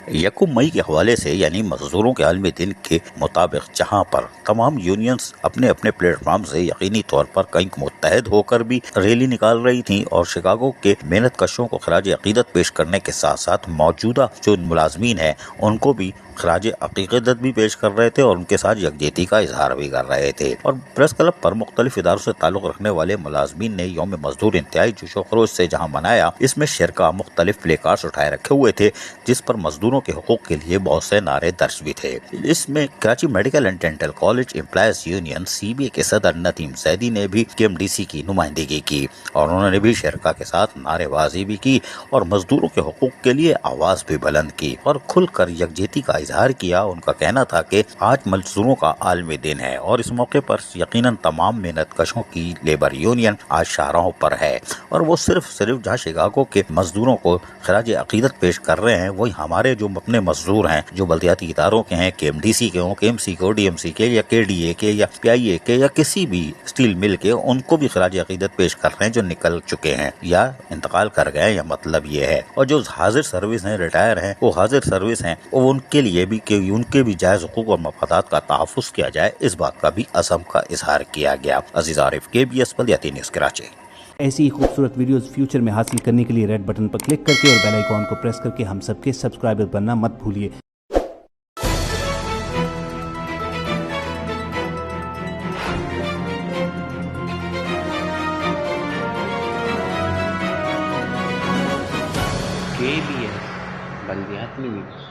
یکم مئی کے حوالے سے یعنی مزدوروں کے عالمی دن کے مطابق جہاں پر تمام یونینز اپنے اپنے پلیٹ فارم سے یقینی طور پر کئی متحد ہو کر بھی ریلی نکال رہی تھیں اور شکاگو کے محنت کشوں کو خراج عقیدت پیش کرنے کے ساتھ ساتھ موجودہ جو ملازمین ہیں ان کو بھی خراج عقیدت بھی پیش کر رہے تھے اور ان کے ساتھ یکجہتی کا اظہار بھی کر رہے تھے۔ اور پریس کلب پر مختلف اداروں سے تعلق رکھنے والے ملازمین نے یوم مزدور انتہائی جوش و خروش سے جہاں منایا، اس میں شرکا مختلف پلے کارڈز اٹھائے رکھے ہوئے تھے جس پر مزدوروں کے حقوق کے لیے بہت سے نعرے درج بھی تھے۔ اس میں Karachi medical and dental college employees union CBA کے صدر ندیم زیدی نے بھی KMDC کی نمائندگی کی اور انہوں نے بھی شرکا کے ساتھ نعرے بازی بھی کی اور مزدوروں کے حقوق کے لیے آواز بھی بلند کی اور کھل کر یکجہتی کا اظہار کیا۔ ان کا کہنا تھا کہ آج مزدوروں کا عالمی دن ہے اور اس موقع پر یقیناً تمام محنت کشوں کی لیبر یونین آج شاہراہوں پر ہے اور وہ صرف جہاں شکاگو کے مزدوروں کو خراج عقیدت پیش کر رہے ہیں وہی ہمارے جو اپنے مزدور ہیں جو بلدیاتی اداروں کے ہیں، KMDC کے ہوں، KMC کے، DMC کے یا KDA کے یا PIA کے یا کسی بھی اسٹیل مل کے، ان کو بھی خراج عقیدت پیش کر رہے ہیں جو نکل چکے ہیں یا انتقال کر گئے یا مطلب یہ ہے۔ اور جو حاضر سروس ہیں، ریٹائر ہیں، وہ حاضر سروس ہیں، ان کے لیے بھی کہ ان کے بھی جائز حقوق اور مفادات کا تحفظ کیا جائے، اس بات کا بھی عزم کا اظہار کیا گیا۔ عزیز عارف، KBS بلدیاتی نیوز کراچی۔ ایسی خوبصورت ویڈیوز فیوچر میں حاصل کرنے کے لیے ریڈ بٹن پر کلک کر کے اور بیل آئیکن کو پریس کر کے ہم سب کے سبسکرائبر بننا مت بھولیے۔ KBS بلدیاتی نیوز۔